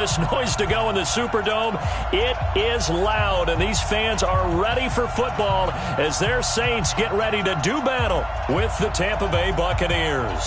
This noise to go in the Superdome. It is loud, and these fans are ready for football as their Saints get ready to do battle with the Tampa Bay Buccaneers.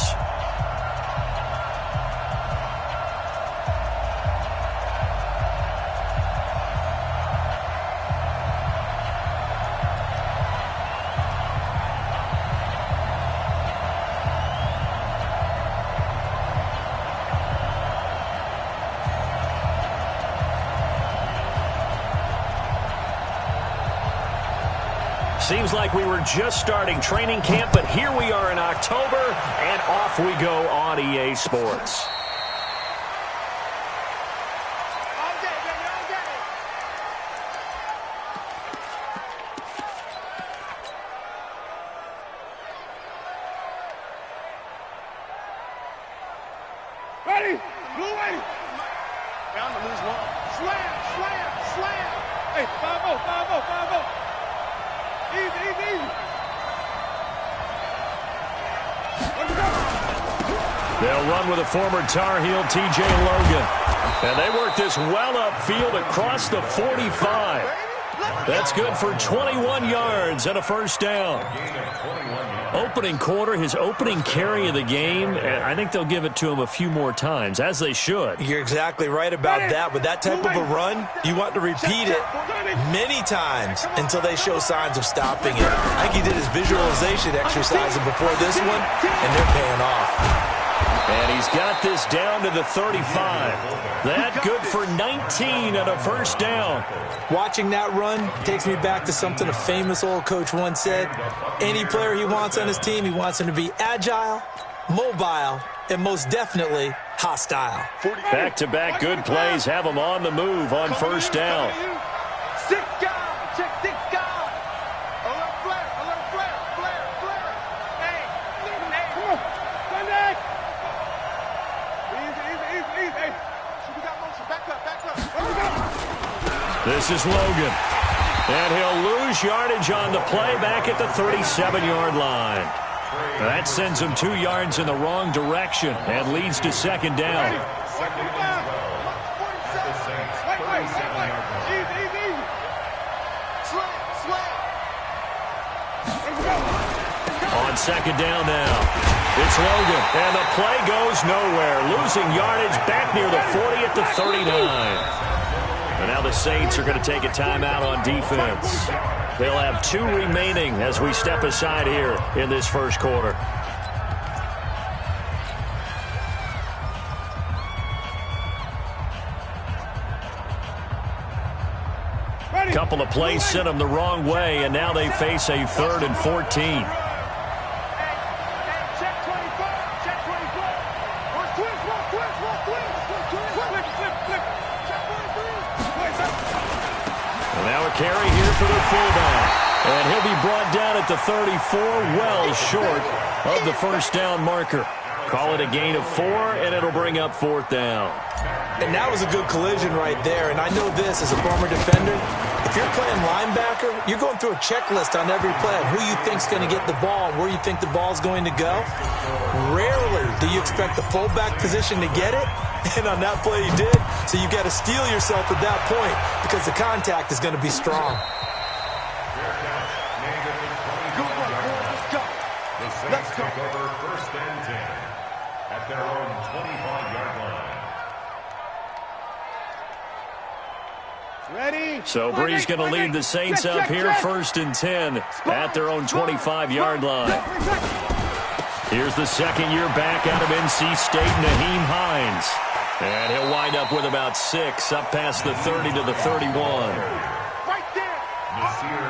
Seems like we were just starting training camp, but here we are in October, and off we go on EA Sports. Ready? Blue way. Bound to lose one. Slam, slam, slam. Hey, 5-0, 5-0, 5-0. Easy, easy, easy. They'll run with a former Tar Heel, T.J. Logan. And they work this well upfield across the 45. That's good for 21 yards and a first down. Opening quarter, his opening carry of the game, and I think they'll give it to him a few more times, as they should. You're exactly right about that. With that type of a run, you want to repeat it many times until they show signs of stopping it. I think he did his visualization exercise before this one, and they're paying off. And he's got this down to the 35. That good for 19 and a first down. Watching that run takes me back to something a famous old coach once said. Any player he wants on his team, he wants him to be agile, mobile, and most definitely hostile. Back-to-back good plays have him on the move on first down. Six guys, check six guys. Alert flare, flare. Hey, come on, Sunday. Easy. Hey, we got motion. Back up. Where we go? This is Logan. And he'll lose yardage on the play back at the 37-yard line. That sends him 2 yards in the wrong direction and leads to second down. On second down now, it's Logan, and the play goes nowhere, losing yardage back near the 40 at the 39. And now the Saints are going to take a timeout on defense. They'll have 2 remaining as we step aside here in this first quarter. Couple of plays sent them the wrong way, and now they face a 3rd and 14. Now a carry here for the fullback. And he'll be brought down at the 34, well short of the first down marker. Call it a gain of 4, and it'll bring up 4th down. And that was a good collision right there. And I know this as a former defender. If you're playing linebacker, you're going through a checklist on every play on who you think's going to get the ball and where you think the ball's going to go. Rarely do you expect the fullback position to get it. And on that play, he did. So you got to steel yourself at that point because the contact is going to be strong. Let's go. Over first and 10 at their own 25-yard line. Ready? So Bree's going to lead the Saints up here, first and 10 at their own 25-yard line. Here's the second-year back out of NC State, Naheem Hines. And he'll wind up with about 6 up past the 30 to the 31.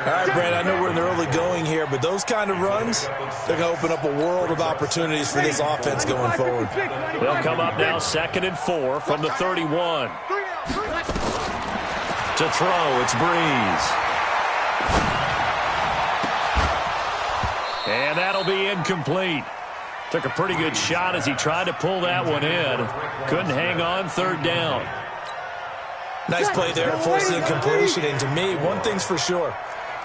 All right, Brad, I know we're in the early going here, but those kind of runs, they're going to open up a world of opportunities for this offense going forward. They'll come up now 2nd and 4 from the 31. To throw, it's Breeze. And that'll be incomplete. Took a pretty good shot as he tried to pull that one in. Couldn't hang on, 3rd down. Nice play there to force the incompletion. And to me, one thing's for sure.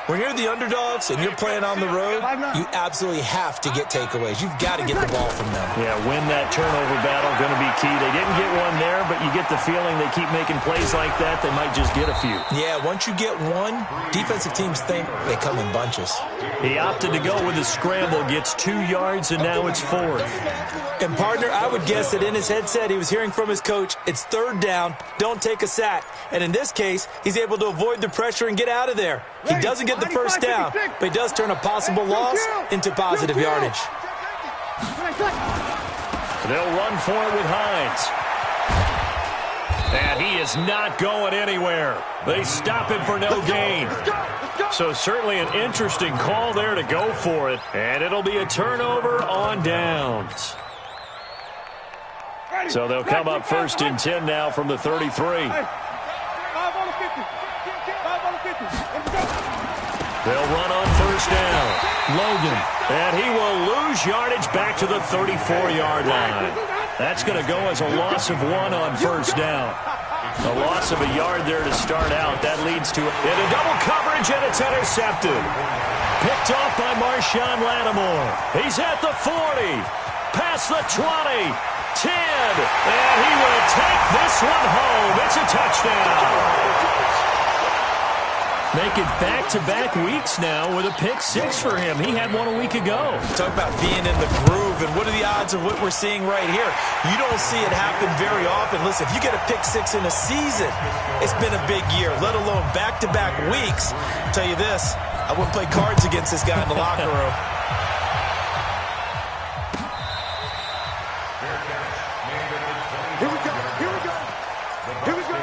When you're the underdogs and you're playing on the road, you absolutely have to get takeaways. You've got to get the ball from them. Yeah, win that turnover battle, going to be key. They didn't get one there, but you get the feeling they keep making plays like that, they might just get a few. Yeah, once you get one, defensive teams think they come in bunches. He opted to go with a scramble, gets 2 yards, and now it's 4th. And, partner, I would guess that in his headset he was hearing from his coach, it's 3rd down, don't take a sack. And in this case, he's able to avoid the pressure and get out of there. He doesn't get the first down, but he does turn a possible loss into positive yardage. They'll run for it with Hines. And he is not going anywhere. They stop him for no gain. So certainly an interesting call there to go for it. And it'll be a turnover on downs. So they'll come up 1st and 10 now from the 33. They'll run on 1st down. Logan. And he will lose yardage back to the 34-yard line. That's going to go as a loss of 1 on 1st down. A loss of a yard there to start out. That leads to into double coverage, and it's intercepted. Picked off by Marshawn Lattimore. He's at the 40. Past the 20. 10. And he will take this one home. It's a touchdown. Making back-to-back weeks now with a pick 6 for him. He had one a week ago. Talk about being in the groove, and what are the odds of what we're seeing right here? You don't see it happen very often. Listen, if you get a pick 6 in a season, it's been a big year, let alone back-to-back weeks. I'll tell you this, I wouldn't play cards against this guy in the locker room. Here we go. Here we go. Here we go.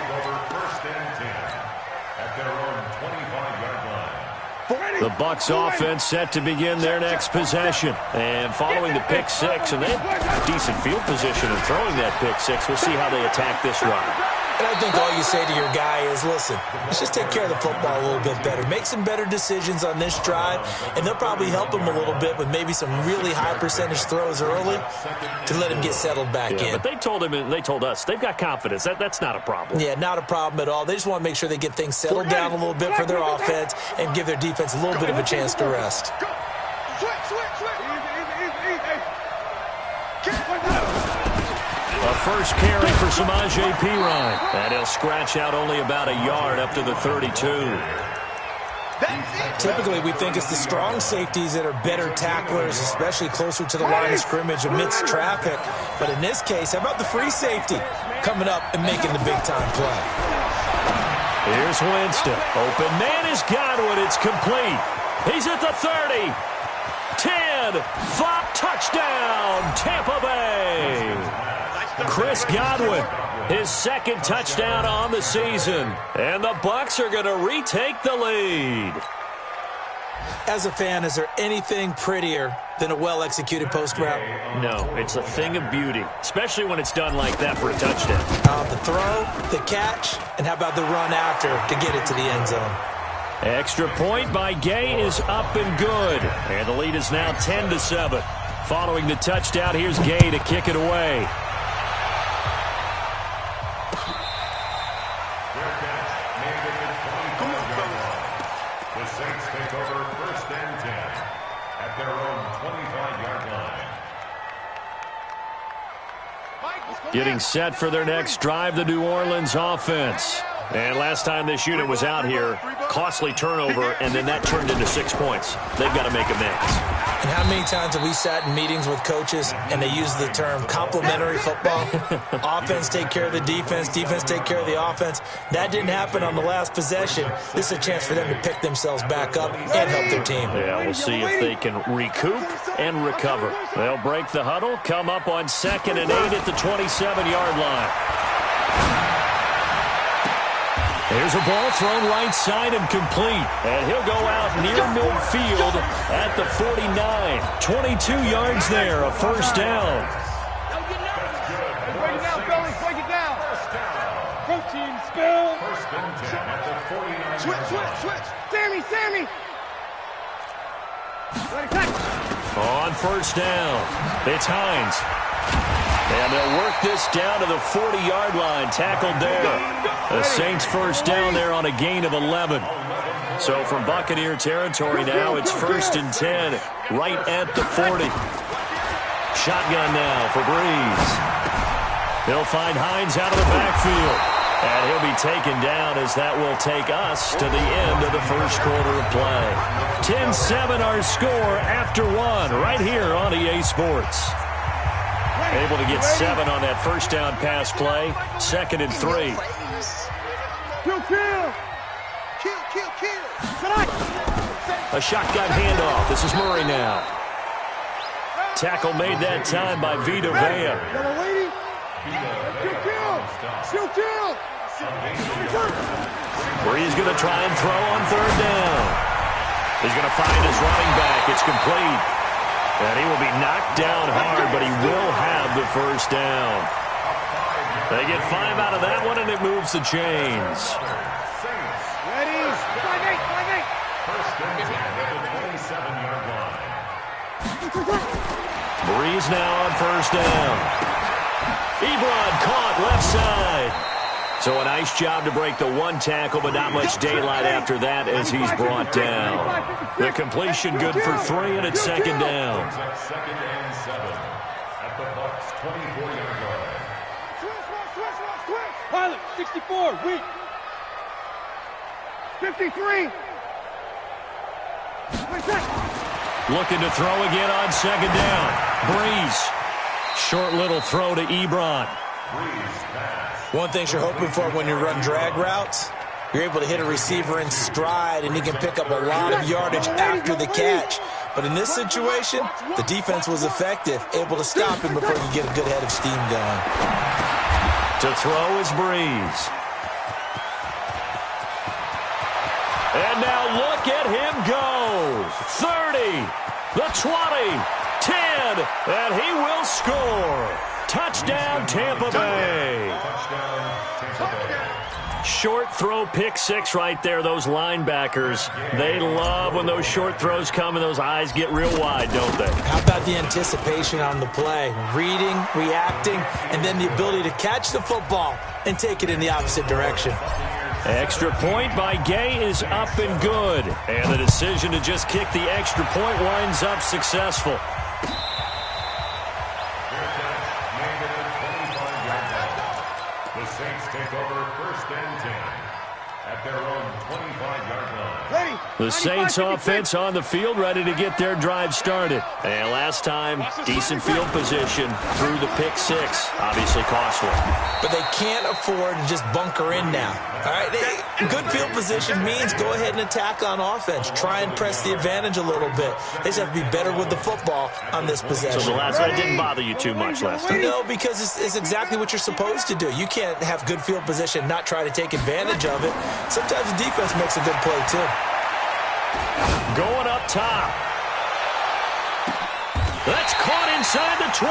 First and 10 at their own 25-yard line. The Bucs offense set to begin their next possession. And following the pick 6, and they have decent field position in throwing that pick 6. We'll see how they attack this run. And I think all you say to your guy is, listen, let's just take care of the football a little bit better. Make some better decisions on this drive, and they'll probably help him a little bit with maybe some really high percentage throws early to let him get settled back in. But they told him, and they told us, they've got confidence. That's not a problem. Yeah, not a problem at all. They just want to make sure they get things settled down a little bit for their offense and give their defense a little bit of a chance to rest. A first carry for Samaje Perine. And he'll scratch out only about a yard up to the 32. Typically, we think it's the strong safeties that are better tacklers, especially closer to the line of scrimmage amidst traffic. But in this case, how about the free safety coming up and making the big-time play? Here's Winston. Open man is Godwin. It's complete. He's at the 30. 10. 5. Touchdown, Tampa Bay. Chris Godwin, his 2nd touchdown on the season. And the Bucs are going to retake the lead. As a fan, is there anything prettier than a well-executed post route? No, it's a thing of beauty, especially when it's done like that for a touchdown. The throw, the catch, and how about the run after to get it to the end zone? Extra point by Gay is up and good. And the lead is now 10-7. Following the touchdown, here's Gay to kick it away. The Saints take over 1st and 10 at their own 25-yard line. Getting set for their next drive, the New Orleans offense. And last time this unit was out here, costly turnover, and then that turned into 6 points. They've got to make amends. And how many times have we sat in meetings with coaches and they use the term complementary football? Offense take care of the defense, defense take care of the offense. That didn't happen on the last possession. This is a chance for them to pick themselves back up and help their team. Yeah, we'll see if they can recoup and recover. They'll break the huddle, come up on 2nd and 8 at the 27-yard line. Here's a ball thrown right side and complete. And he'll go out near midfield at the 49. 22 yards there, a first down. Break it down, fellas. Break it down. Protein spill. 1st and 10 at the 49. Switch. Sammy. On first down, it's Hines. And they'll work this down to the 40-yard line, tackled there. The Saints first down there on a gain of 11. So from Buccaneer territory now, it's 1st and 10, right at the 40. Shotgun now for Breeze. He'll find Hines out of the backfield. And he'll be taken down as that will take us to the end of the first quarter of play. 10-7 our score after one right here on EA Sports. Able to get 7 on that first down pass play. 2nd and 3. A shotgun handoff. This is Murray now. Tackle made that time by Vita Vea. Breeze going to try and throw on 3rd down. He's going to find his running back. It's complete. And he will be knocked down hard, but he will have the first down. They get 5 out of that one, and it moves the chains. Ready? 5-8. First and 10 at the 27-yard line. Breeze now on 1st down. Ebron caught left side. So a nice job to break the 1 tackle, but not much daylight after that as he's brought down. The completion good for 3, and it's 2nd down. 2nd and 7 at the Bucs' 24-yard line. Pilot, 64, weak. 53. Looking to throw again on 2nd down. Breeze. Short little throw to Ebron. One thing you're hoping for when you run drag routes, you're able to hit a receiver in stride, and he can pick up a lot of yardage after the catch. But in this situation, the defense was effective, able to stop him before he could get a good head of steam going. To throw is Breeze. And now look at him go. 30, the 20, 10, and he will score. Touchdown, Tampa Bay. Short throw, pick 6 right there. Those linebackers, they love when those short throws come and those eyes get real wide, don't they? How about the anticipation on the play? Reading, reacting, and then the ability to catch the football and take it in the opposite direction. Extra point by Gay is up and good. And the decision to just kick the extra point winds up successful. The Saints take over 1st and 10 at their own 25-yard line. The Saints offense on the field, ready to get their drive started. And last time, decent field position through the pick 6. Obviously costly. But they can't afford to just bunker in now. All right, good field position means go ahead and attack on offense. Try and press the advantage a little bit. They just have to be better with the football on this possession. So the last one didn't bother you too much last time? No, because it's exactly what you're supposed to do. You can't have good field position, not try to take advantage of it. Sometimes the defense makes a good play, too. Going up top. That's caught inside the 20.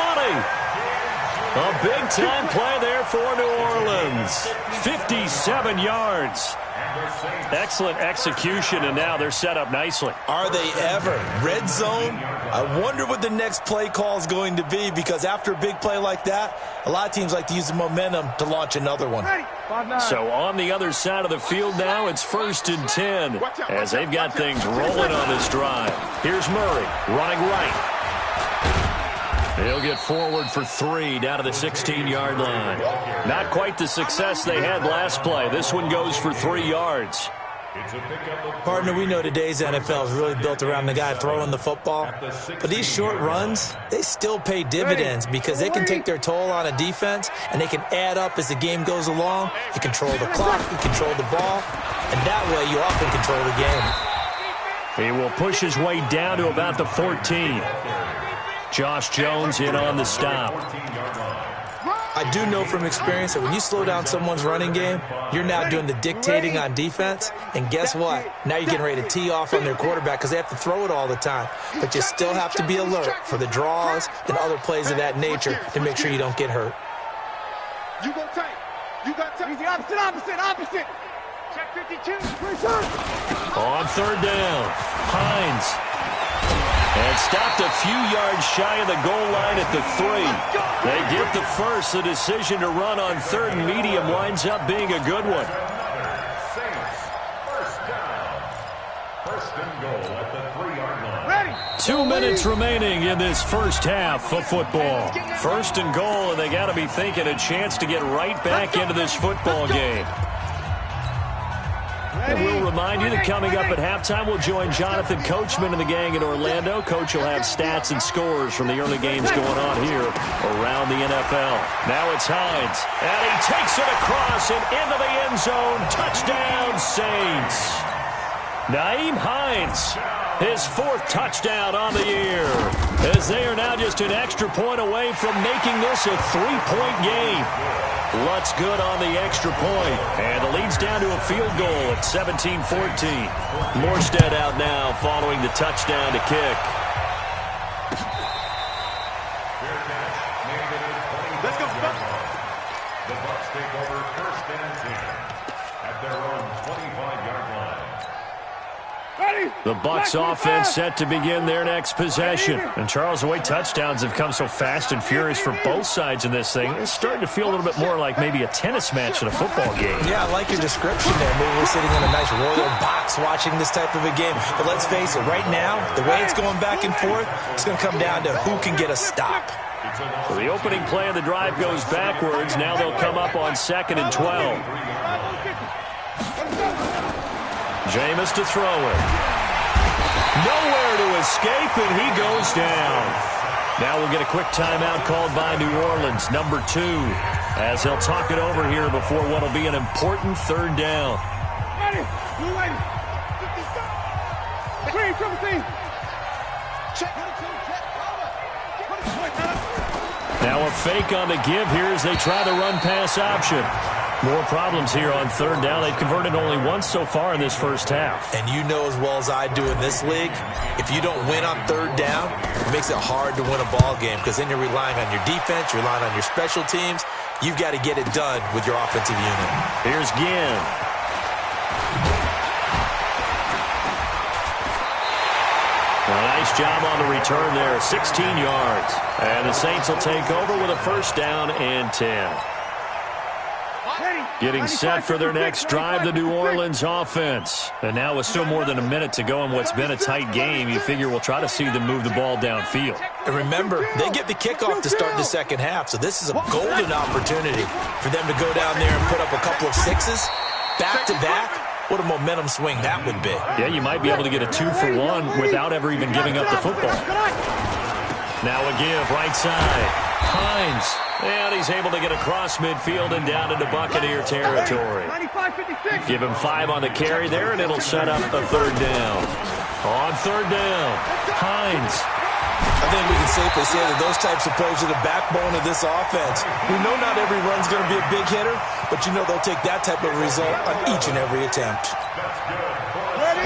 A big-time play there for New Orleans. 57 yards. Excellent execution, and now they're set up nicely. Are they ever? Red zone? I wonder what the next play call is going to be, because after a big play like that, a lot of teams like to use the momentum to launch another one. So on the other side of the field now, it's 1st and 10 as they've got things rolling on this drive. Here's Murray running right. He'll get forward for 3 down to the 16-yard line. Not quite the success they had last play. This one goes for 3 yards. Partner, we know today's NFL is really built around the guy throwing the football. But these short runs, they still pay dividends because they can take their toll on a defense, and they can add up as the game goes along. You control the clock, you control the ball, and that way you often control the game. He will push his way down to about the 14. Josh Jones in on the stop. I do know from experience that when you slow down someone's running game, you're now doing the dictating on defense. And guess what? Now you're getting ready to tee off on their quarterback because they have to throw it all the time. But you still have to be alert for the draws and other plays of that nature to make sure you don't get hurt. You go tight. You got tight. Easy, opposite. Check 52. On 3rd down, Hines. And stopped a few yards shy of the goal line at the 3. They get the first. The decision to run on 3rd and medium winds up being a good one. First and goal at the 3-yard line. Ready. 2 minutes remaining in this first half of football. First and goal, and they got to be thinking a chance to get right back into this football game. And we'll remind you that coming up at halftime, we'll join Jonathan Coachman and the gang in Orlando. Coach will have stats and scores from the early games going on here around the NFL. Now it's Hines, and he takes it across and into the end zone. Touchdown, Saints. Nyheim Hines, his 4th touchdown on the year, as they are now just an extra point away from making this a 3-point game. Lutz good on the extra point, and the lead's down to a field goal at 17-14. Morstead out now following the touchdown to kick. Let's go. The Bucs take over first and 10 at their own 25-yard line. Ready. The Bucs offense set to begin their next possession. And Charles, the way touchdowns have come so fast and furious for both sides in this thing, it's starting to feel a little bit more like maybe a tennis match in a football game. Yeah, I like your description there. Maybe we're sitting in a nice royal box watching this type of a game. But let's face it, right now, the way it's going back and forth, it's going to come down to who can get a stop. So the opening play of the drive goes backwards. Now they'll come up on 2nd and 12. Jameis to throw it. Nowhere to escape, and he goes down. Now we'll get a quick timeout called by New Orleans, number 2, as they'll talk it over here before what will be an important 3rd down. Ready. Blue lady. Green, triple team. Now a fake on the give here as they try the run-pass option. More problems here on 3rd down. They've converted only once so far in this first half. And you know as well as I do in this league, if you don't win on 3rd down, it makes it hard to win a ball game because then you're relying on your defense, you're relying on your special teams. You've got to get it done with your offensive unit. Here's Ginn. A nice job on the return there, 16 yards. And the Saints will take over with a 1st down and 10. Getting set for their next drive, the New Orleans offense. And now with still more than a minute to go in what's been a tight game, you figure we'll try to see them move the ball downfield. And remember, they get the kickoff to start the second half, so this is a golden opportunity for them to go down there and put up a couple of 6s back-to-back. What a momentum swing that would be. Yeah, you might be able to get a 2-for-1 without ever even giving up the football. Now a give, right side. Hines. And he's able to get across midfield and down into Buccaneer territory. Give him 5 on the carry there, and it'll set up a 3rd down. On 3rd down, Hines. I think we can safely say that those types of plays are the backbone of this offense. We know not every run's going to be a big hitter, but you know they'll take that type of result on each and every attempt.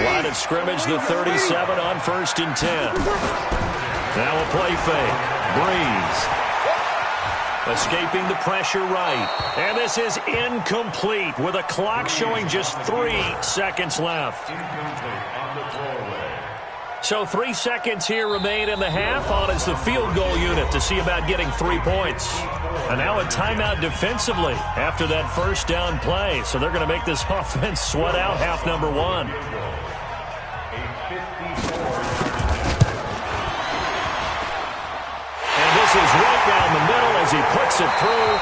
Line of scrimmage, the 37 on 1st and 10. Now a play fake. Breeze. Escaping the pressure right. And this is incomplete with a clock showing just 3 seconds left. So 3 seconds here remain in the half. On is the field goal unit to see about getting 3 points. And now a timeout defensively after that 1st down play. So they're going to make this offense sweat out half number 1. This is right down the middle as he puts it through.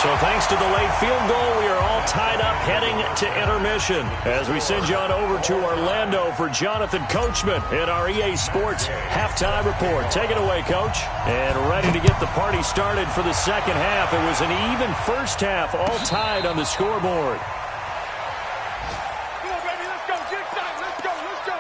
So thanks to the late field goal, we are all tied up heading to intermission as we send you on over to Orlando for Jonathan Coachman in our EA Sports halftime report. Take it away, Coach. And ready to get the party started for the second half. It was an even first half, all tied on the scoreboard. Come on, baby, let's go. Get excited. Let's go. Let's go.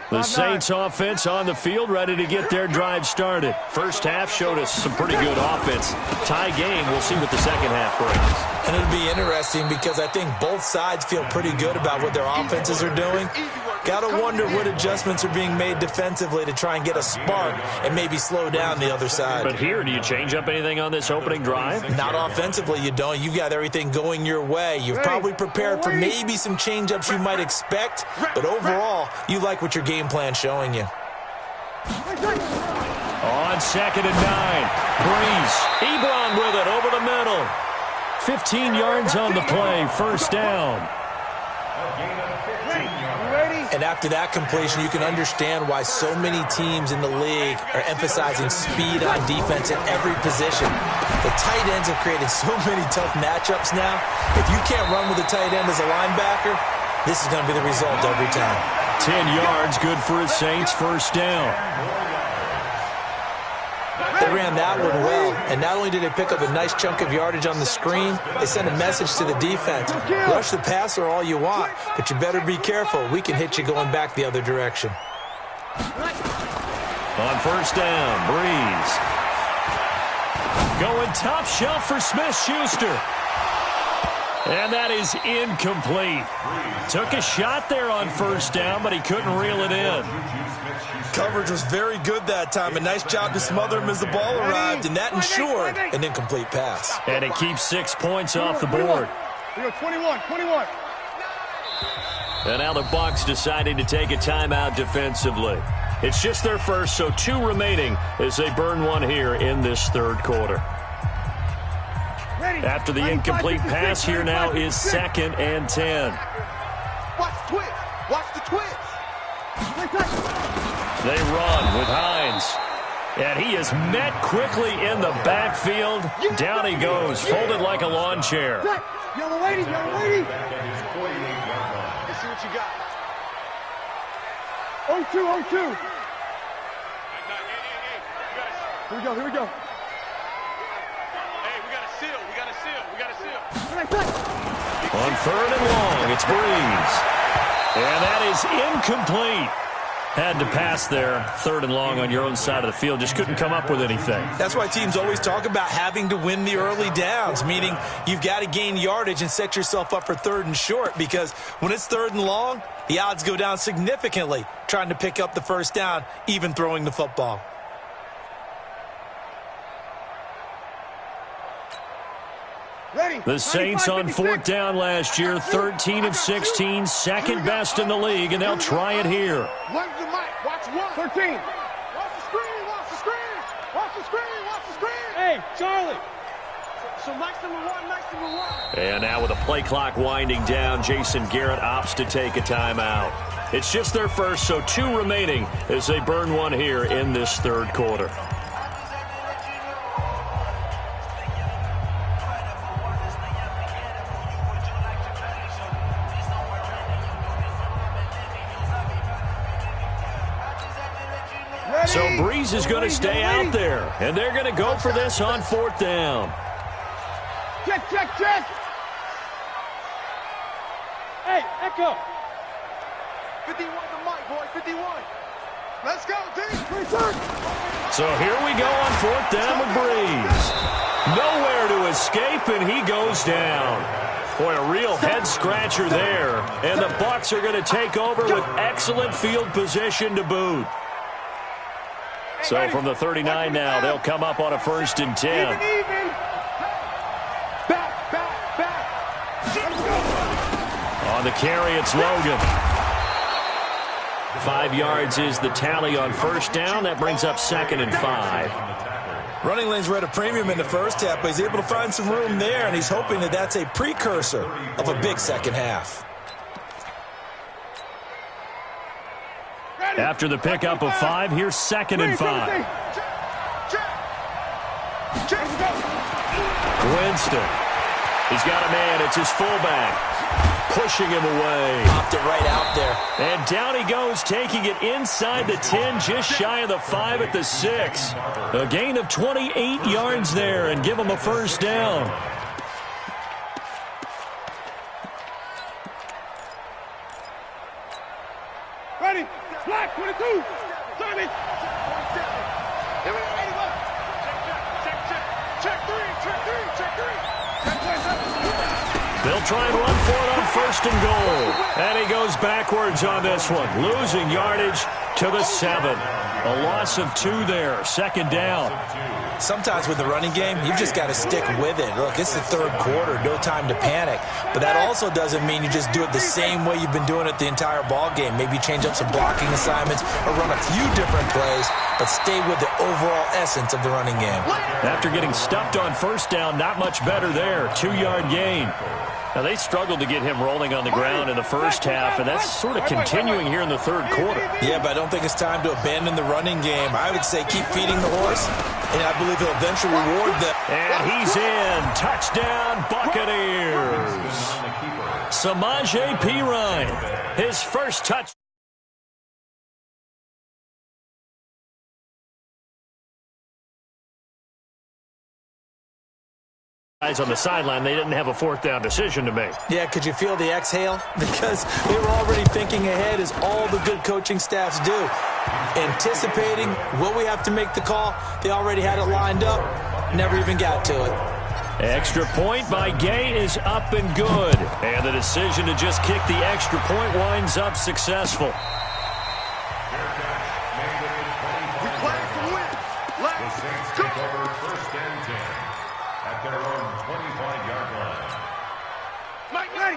The Saints offense on the field, ready to get their drive started. First half showed us some pretty good offense. Tie game, we'll see what the second half brings. And it'll be interesting because I think both sides feel pretty good about what their offenses are doing. Got to wonder what adjustments are being made defensively to try and get a spark and maybe slow down the other side. But here, do you change up anything on this opening drive? Not offensively, you don't. You've got everything going your way. You've probably prepared for maybe some change-ups you might expect, but overall, you like what your game plan's showing you. On 2nd and 9. Breeze. Ebron with it over the middle. 15 yards on the play. First down. And after that completion, you can understand why so many teams in the league are emphasizing speed on defense at every position. The tight ends have created so many tough matchups now. If you can't run with a tight end as a linebacker, this is going to be the result every time. 10 yards, good for a Saints first down. They ran that one well, and not only did they pick up a nice chunk of yardage on the screen, they sent a message to the defense. Rush the passer all you want, but you better be careful. We can hit you going back the other direction. On first down, Breeze. Going top shelf for Smith-Schuster. And that is incomplete. Took a shot there on first down, but he couldn't reel it in. Coverage was very good that time. A nice job to smother him as the ball arrived, and that ensured an incomplete pass. And it keeps 6 points off the board. We go 21. And now the Bucs deciding to take a timeout defensively. It's just their first, so 2 remaining as they burn one here in this third quarter. After the incomplete pass, here now is 2nd and 10. Watch the twitch. Watch the twitch. They run with Hines. And he is met quickly in the backfield. Down he goes, folded like a lawn chair. Yellow lady. Let's see what you got. 0-2. Here we go. Hey, we got a seal. On 3rd and long, it's Breeze. And that is incomplete. Had to pass there, 3rd and long on your own side of the field. Just couldn't come up with anything. That's why teams always talk about having to win the early downs, meaning you've got to gain yardage and set yourself up for 3rd and short, because when it's 3rd and long, the odds go down significantly trying to pick up the first down, even throwing the football. The Saints on 4th down last year, 13 of 16, second best in the league, and they'll try it here. Watch the mic. Watch 13. Watch the screen. Hey, Charlie. So Mike's number one. And now with a play clock winding down, Jason Garrett opts to take a timeout. It's just their first, so 2 remaining as they burn one here in this third quarter. So Breeze is going to stay out there, and they're going to go for this on 4th down. Check. Hey, Echo. 51 the mic, boy, 51. Let's go, D. So here we go on 4th down with Breeze. Nowhere to escape, and he goes down. Boy, a real head-scratcher there. And the Bucs are going to take over with excellent field position to boot. So from the 39 now, they'll come up on a 1st and 10. Back. On the carry, it's Logan. 5 yards is the tally on 1st down. That brings up 2nd and 5. Running lanes were at a premium in the first half, but he's able to find some room there, and he's hoping that that's a precursor of a big second half. After the pickup of 5, here's 2nd and 5. Winston. He's got a man. It's his fullback. Pushing him away. Popped it right out there. And down he goes, taking it inside the 10, just shy of the 5 at the 6. A gain of 28 yards there, and give him a 1st down. Ready. Black 22. Service. Check 3. They'll try and run for it on first and goal. And he goes backwards on this one, losing yardage to the 7. A loss of 2 there, second down. Sometimes with the running game, you've just got to stick with it. Look, it's the third quarter, no time to panic. But that also doesn't mean you just do it the same way you've been doing it the entire ball game. Maybe change up some blocking assignments or run a few different plays, but stay with the overall essence of the running game. After getting stuffed on first down, not much better there. 2-yard gain. Now, they struggled to get him rolling on the ground in the first half, and that's sort of continuing here in the third quarter. Yeah, but I don't think it's time to abandon the running game. I would say keep feeding the horse, and I believe he'll eventually reward them. And he's in. Touchdown, Buccaneers. Samaje Perine, his first touch. On the sideline, they didn't have a fourth down decision to make. Yeah, could you feel the exhale? Because they were already thinking ahead, as all the good coaching staffs do. Anticipating, will we have to make the call? They already had it lined up, never even got to it. Extra point by Gay is up and good. And the decision to just kick the extra point winds up successful.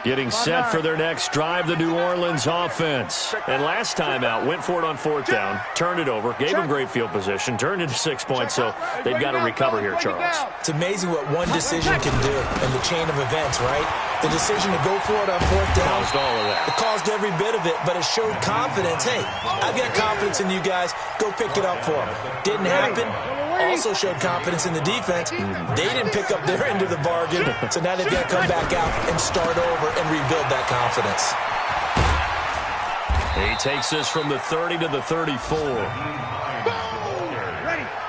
Getting set for their next drive, the New Orleans offense. And last time out, went for it on fourth down, turned it over, gave them great field position, turned into 6 points, so they've got to recover here, Charles. It's amazing what one decision can do in the chain of events, right? The decision to go for it on fourth down. Caused all of that. It caused every bit of it, but it showed confidence. Hey, I've got confidence in you guys. Go pick it up for them. Didn't happen. Also showed confidence in the defense. They didn't pick up their end of the bargain, so now they've got to come back out and start over and rebuild that confidence. He takes this from the 30 to the 34.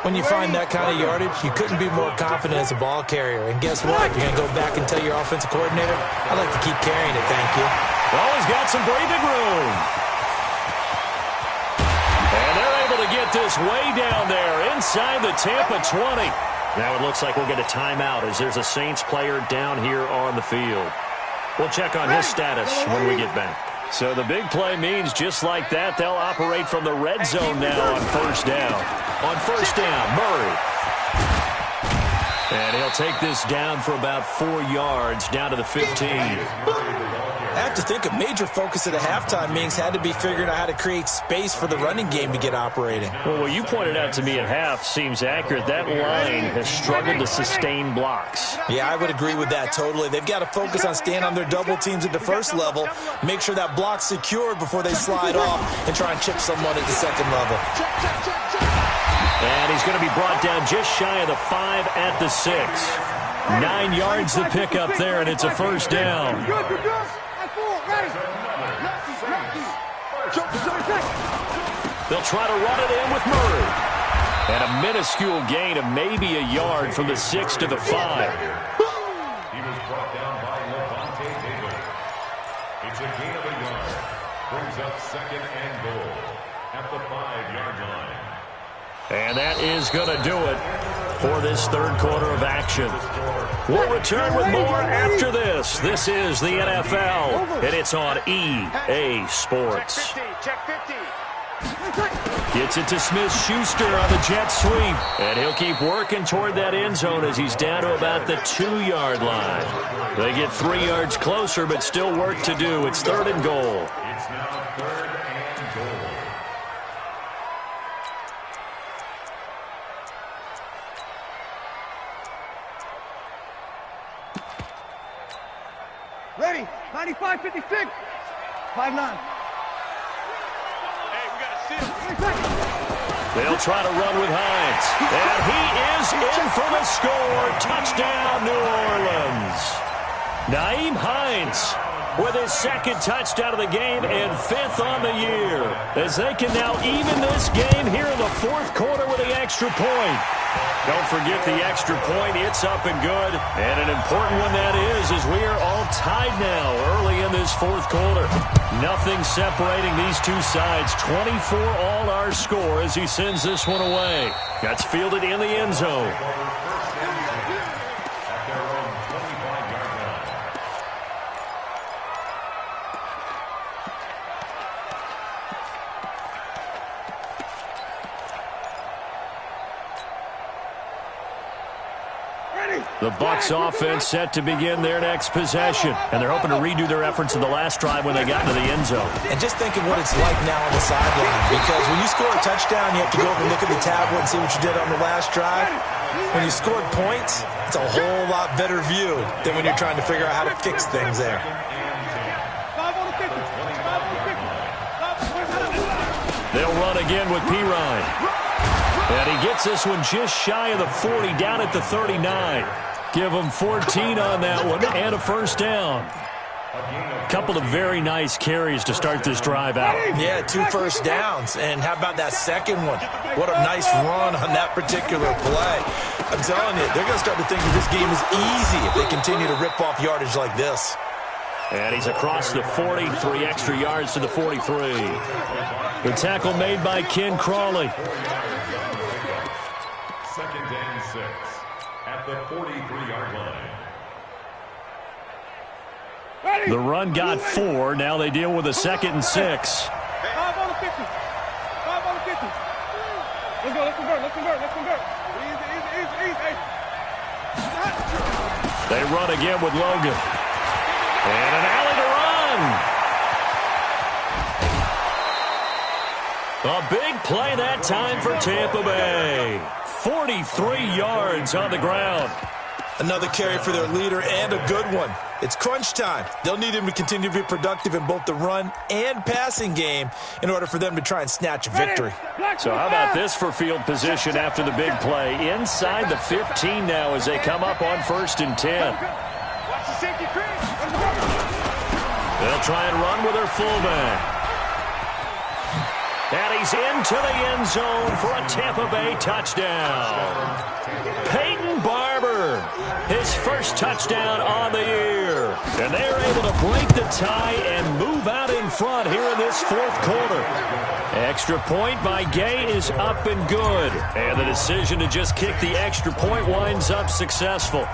When you find that kind of yardage, you couldn't be more confident as a ball carrier. And guess what? You're going to go back and tell your offensive coordinator, I'd like to keep carrying it, thank you. Well, he's got some breathing room. And they're able to get this way down there inside the Tampa 20. Now it looks like we'll get a timeout as there's a Saints player down here on the field. We'll check on his status when we get back. So the big play means just like that, they'll operate from the red zone now on first down. On first down, Murray. And he'll take this down for about 4 yards, down to the 15. I have to think a major focus of the halftime meetings had to be figuring out how to create space for the running game to get operating. Well, what you pointed out to me at half seems accurate. That line has struggled to sustain blocks. Yeah, I would agree with that totally. They've got to focus on staying on their double teams at the first level, make sure that block's secured before they slide off and try and chip someone at the second level. And he's going to be brought down just shy of the 5 at the 6. 9 yards to pick up there, and it's a first down. They'll try to run it in with Murray. And a minuscule gain of maybe a yard from the 6 to the 5. He was brought down by Levante David. It's a gain of a yard. Brings up second and goal at the 5-yard line. And that is going to do it for this third quarter of action. We'll return with more after this. This is the NFL, and it's on EA Sports. Gets it to Smith-Schuster on the jet sweep. And he'll keep working toward that end zone as he's down to about the 2-yard line. They get 3 yards closer, but still work to do. It's third and goal. It's now third and goal. Ready, 95-56, 5-9. They'll try to run with Hines. And he is in for the score. Touchdown, New Orleans. Nyheim Hines with his second touchdown of the game and 5th on the year, as they can now even this game here in the fourth quarter with the extra point. Don't forget the extra point. It's up and good. And an important one that is, as we are all tied now early in this fourth quarter. Nothing separating these two sides. 24 all our score as he sends this one away. That's fielded in the end zone. The Bucs offense set to begin their next possession. And they're hoping to redo their efforts in the last drive when they got into the end zone. And just think of what it's like now on the sideline. Because when you score a touchdown, you have to go over and look at the tablet and see what you did on the last drive. When you scored points, it's a whole lot better view than when you're trying to figure out how to fix things there. They'll run again with Pirine. And he gets this one just shy of the 40, down at the 39. Give him 14 on that one and a first down. Couple of very nice carries to start this drive out. Yeah, 2 first downs. And how about that second one? What a nice run on that particular play. I'm telling you, they're going to start to think that this game is easy if they continue to rip off yardage like this. And he's across the 40, 3 extra yards to the 43. The tackle made by Ken Crawley. Second and 6 at the 43-yard line. The run got 4. Now they deal with a 2nd and 6. 5 on the 50. 5 on the 50. Let's go. Let's convert. Let's convert. Let's convert. Easy. They run again with Logan. And an alley to run. A big play that time for Tampa Bay. 43 yards on the ground. Another carry for their leader and a good one. It's crunch time. They'll need him to continue to be productive in both the run and passing game in order for them to try and snatch a victory. So how about this for field position after the big play? Inside the 15 now as they come up on 1st and 10. They'll try and run with their fullback. And he's into the end zone for a Tampa Bay touchdown. Peyton Barber, his first touchdown on the year. And they're able to break the tie and move out in front here in this 4th quarter. Extra point by Gay is up and good. And the decision to just kick the extra point winds up successful.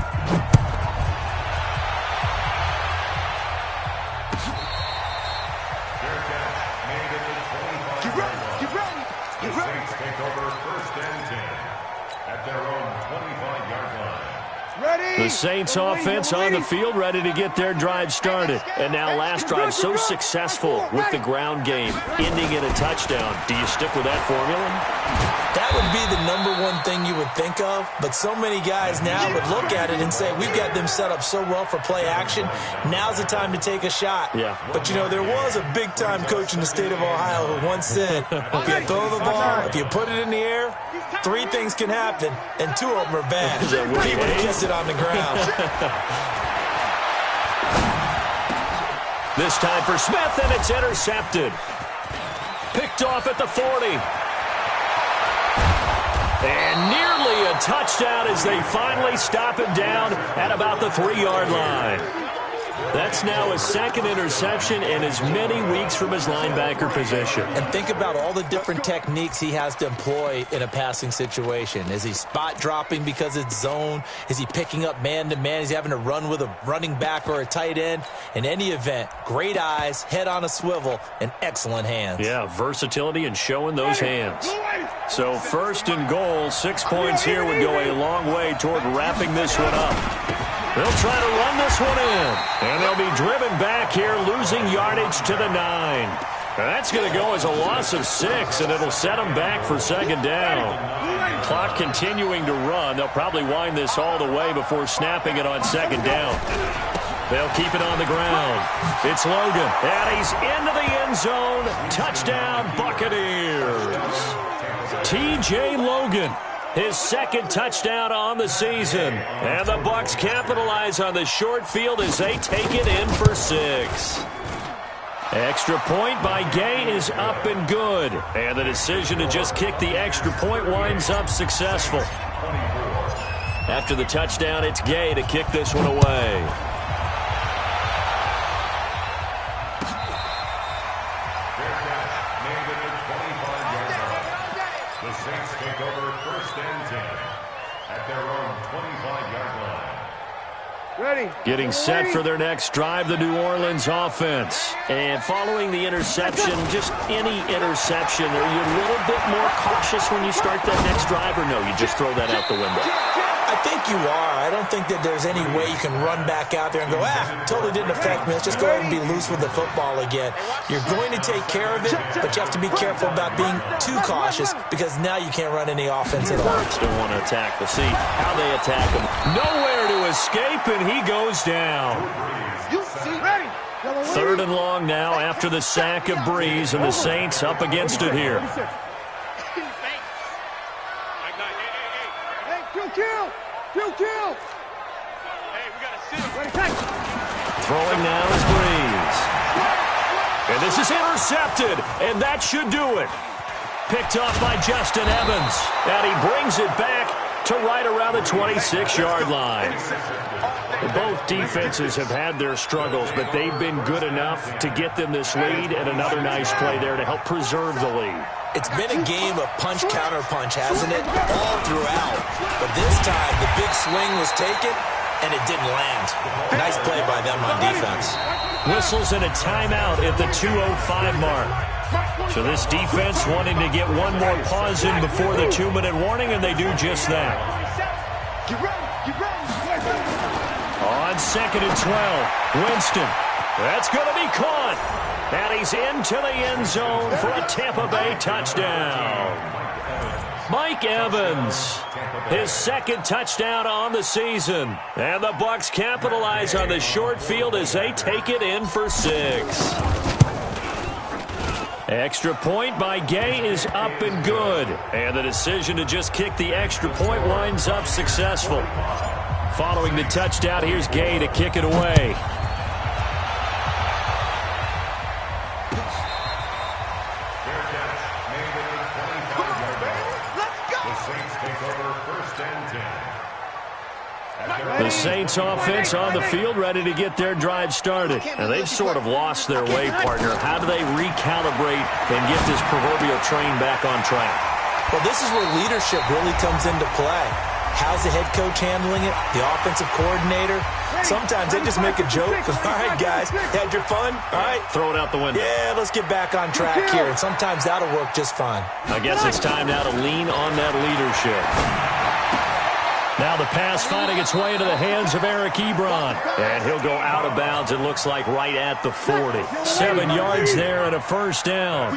The Saints offense on the field ready to get their drive started. And now last drive so successful with the ground game, ending in a touchdown. Do you stick with that formula? That would be the #1 thing you would think of, but so many guys now would look at it and say, we've got them set up so well for play action. Now's the time to take a shot. Yeah. But, you know, there was a big-time coach in the state of Ohio who once said, if you throw the ball, if you put it in the air, 3 things can happen, and 2 of them are bad. He would have kissed it on the ground. This time for Smith, and it's intercepted. Picked off at the 40. And nearly a touchdown as they finally stop him down at about the 3-yard line. That's now his 2nd interception in as many weeks from his linebacker position. And think about all the different techniques he has to employ in a passing situation. Is he spot dropping because it's zone? Is he picking up man-to-man? Is he having to run with a running back or a tight end? In any event, great eyes, head on a swivel, and excellent hands. Yeah, versatility and showing those hands. So 1st and goal, 6 points here would go a long way toward wrapping this one up. They'll try to run this one in. And they'll be driven back here, losing yardage to the 9. And that's going to go as a loss of 6, and it'll set them back for 2nd down. Clock continuing to run. They'll probably wind this all the way before snapping it on 2nd down. They'll keep it on the ground. It's Logan. And he's into the end zone. Touchdown, Buccaneers. T.J. Logan. His 2nd touchdown on the season. And the Bucs capitalize on the short field as they take it in for 6. Extra point by Gay is up and good. And the decision to just kick the extra point winds up successful. After the touchdown, it's Gay to kick this one away. Getting set for their next drive, the New Orleans offense. And following the interception, just any interception, are you a little bit more cautious when you start that next drive, or no, you just throw that out the window? I I think you are. I don't think that there's any way you can run back out there and go, totally didn't affect me. Let's just go ahead and be loose with the football again. You're going to take care of it, but you have to be careful about being too cautious because now you can't run any offense at all. Don't want to attack. We'll see how they attack him. Nowhere to escape, and he goes down. Third and long now after the sack of Breeze, and the Saints up against it here. Kill. Hey, we got to sit him. Throwing now is Breeze. And this is intercepted, and that should do it. Picked off by Justin Evans, and he brings it back to right around the 26-yard line. Both defenses have had their struggles, but they've been good enough to get them this lead, and another nice play there to help preserve the lead. It's been a game of punch-counter-punch, hasn't it? All throughout. But this time, the big swing was taken, and it didn't land. Nice play by them on defense. Whistles and a timeout at the 2:05 mark. So this defense wanting to get one more pause in before the 2-minute warning, and they do just that. On 2nd and 12, Winston. That's going to be caught. And he's into the end zone for a Tampa Bay touchdown. Mike Evans, his second touchdown on the season. And the Bucs capitalize on the short field as they take it in for 6. Extra point by Gay is up and good. And the decision to just kick the extra point winds up successful. Following the touchdown, here's Gay to kick it away. The Saints offense on the field ready to get their drive started. And they've sort of lost their way, partner. How do they recalibrate and get this proverbial train back on track? Well, this is where leadership really comes into play. How's the head coach handling it? The offensive coordinator? Sometimes they just make a joke. All right, guys, had your fun? All right. Throw it out the window. Yeah, let's get back on track here. And sometimes that'll work just fine. I guess it's time now to lean on that leadership. Now the pass finding its way into the hands of Eric Ebron. And he'll go out of bounds, it looks like, right at the 40. 7 yards there and a first down.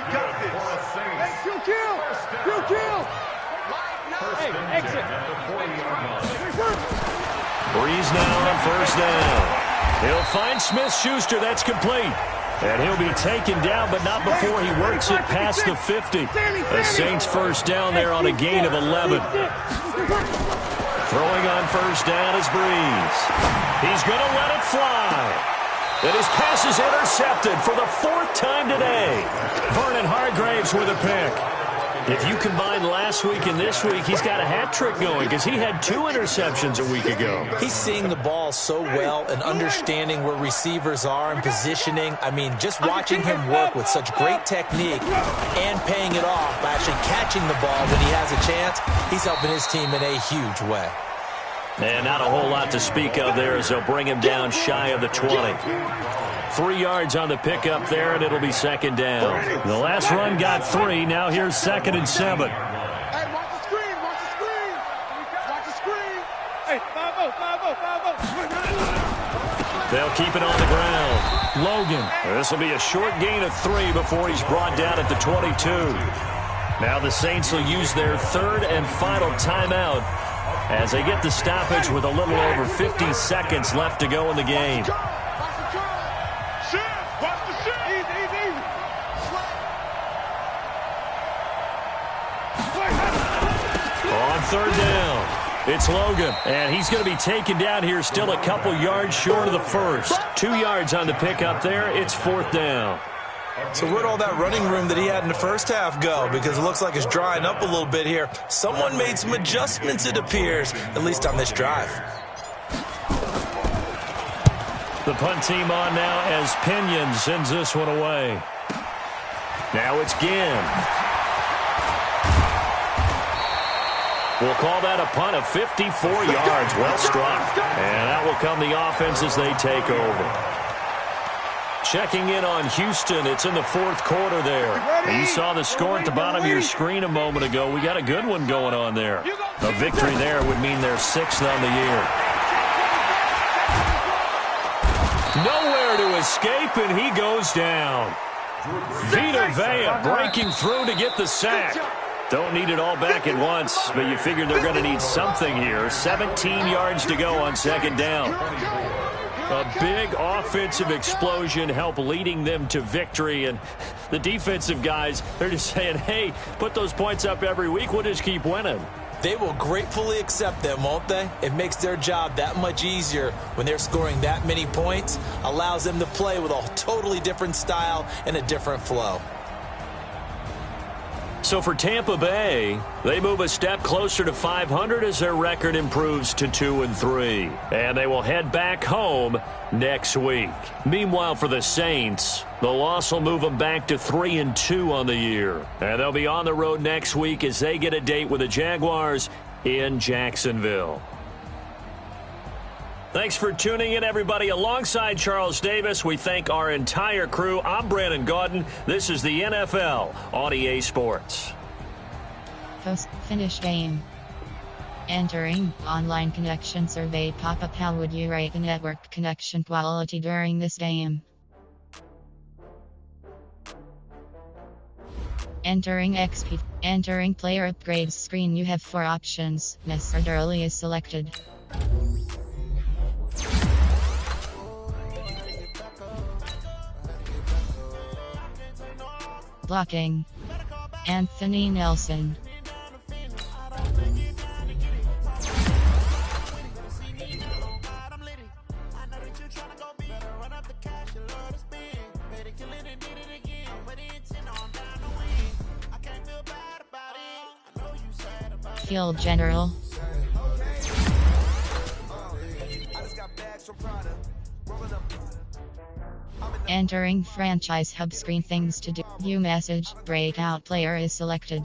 Breeze now on first down. He'll find Smith-Schuster. That's complete. And he'll be taken down, but not before he works it past the 50. The Saints first down there on a gain of 11. Throwing on first down is Breeze. He's going to let it fly. And his pass is intercepted for the 4th time today. Vernon Hargreaves with a pick. If you combine last week and this week, he's got a hat trick going because he had 2 interceptions a week ago. He's seeing the ball so well and understanding where receivers are and positioning. I mean, just watching him work with such great technique and paying it off by actually catching the ball when he has a chance, he's helping his team in a huge way. And not a whole lot to speak of there as they'll bring him down shy of the 20. 3 yards on the pickup there, and it'll be second down. The last run got 3. Now here's 2nd and 7. Hey, watch the screen. Watch the screen. Watch the screen. Hey, 5-0, 5-0, 5-0. They'll keep it on the ground. Logan. This will be a short gain of 3 before he's brought down at the 22. Now the Saints will use their 3rd and final timeout as they get the stoppage with a little over 50 seconds left to go in the game. On 3rd down, it's Logan, and he's going to be taken down here still a couple yards short of the 1st. 2 yards on the pickup there. It's 4th down. So where'd all that running room that he had in the first half go? Because it looks like it's drying up a little bit here. Someone made some adjustments, it appears, at least on this drive. The punt team on now as Pinion sends this one away. Now it's Ginn. We'll call that a punt of 54 yards. Well struck. And that will come the offense as they take over. checking in on Houston. It's in the fourth quarter there. And you saw the score at the bottom of your screen a moment ago. We got a good one going on there. A victory there would mean they're 6th on the year. Nowhere to escape, and he goes down. Vita Vea breaking through to get the sack. Don't need it all back at once, but you figure they're going to need something here. 17 yards to go on 2nd down. A big offensive explosion helped leading them to victory, and the defensive guys, they're just saying, hey, put those points up every week, we'll just keep winning. They will gratefully accept them, won't they? It makes their job that much easier when they're scoring that many points, allows them to play with a totally different style and a different flow. So for Tampa Bay, they move a step closer to 500 as their record improves to 2-3. And they will head back home next week. Meanwhile, for the Saints, the loss will move them back to 3-2 on the year. And they'll be on the road next week as they get a date with the Jaguars in Jacksonville. Thanks for tuning in, everybody. Alongside Charles Davis, we thank our entire crew. I'm Brandon Gaudin. This is the NFL on EA Sports. Post-finish game. Entering online connection survey pop-up. How would you rate the network connection quality during this game? Entering XP. Entering player upgrades screen. You have 4 options. Messard early is selected. Blocking. Anthony Nelson. Field General. Entering franchise hub screen. Things to do. View message. Breakout player is selected.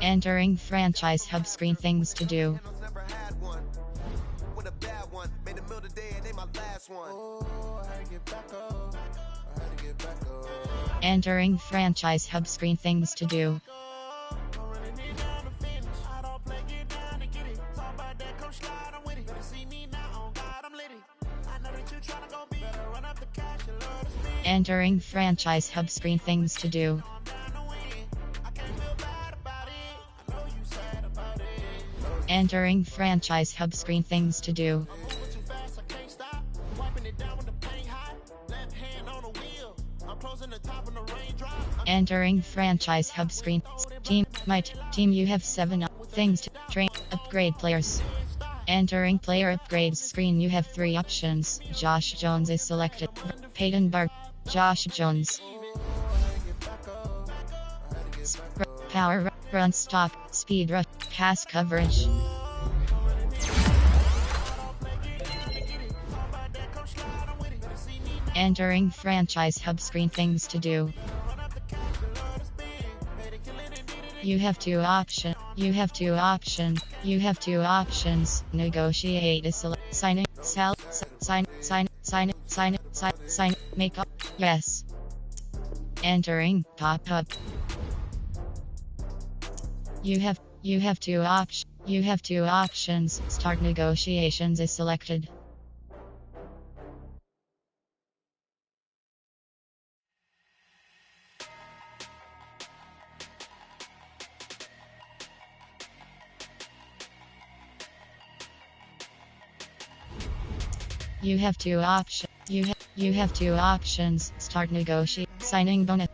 Entering franchise hub screen. Things to do. Entering franchise hub screen. Things to do. Entering franchise hub screen. Things to do. Entering franchise hub screen. Things to do. Entering franchise hub screen. Team. Team. You have 7 things to train. Upgrade players. Entering player upgrades screen. You have 3 options. Josh Jones is selected. Peyton Barr. Josh Jones. Power. Run stop. Speed rush. Pass coverage. Entering franchise hub screen. Things to do. You have 2 options. You have 2 options. You have 2 options. Negotiate is select. Sign it. Sell. Sign. Sign. Sign it. Sign it. Sign it. Make up. Yes. Entering pop-up. You have 2 options. You have 2 options. Start negotiations is selected. You have 2 options. You have 2 options. Start negotiate. Signing bonus.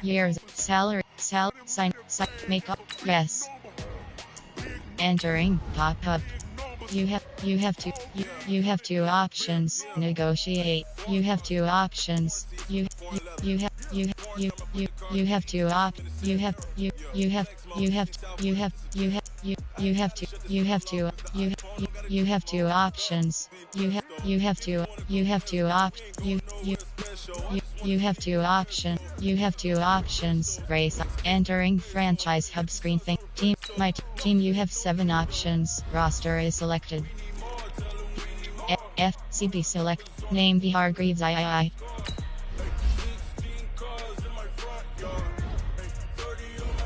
Years. Salary. Sign. Make up. Yes. Entering pop-up. You have 2 options. Negotiate. You have 2 options. You have 2 options. You have 2 options. You have 2 options. You have two options. You have two options. Race. Entering franchise hub screen thing. Team. Team. You have 7 options. Roster is selected. FCB select. Name B Hargreaves III.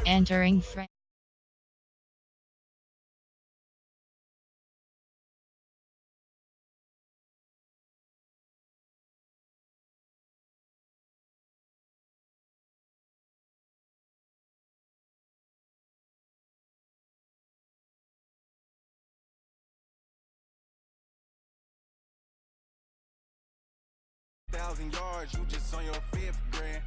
Entering Thousand yards, you just on your fifth grand.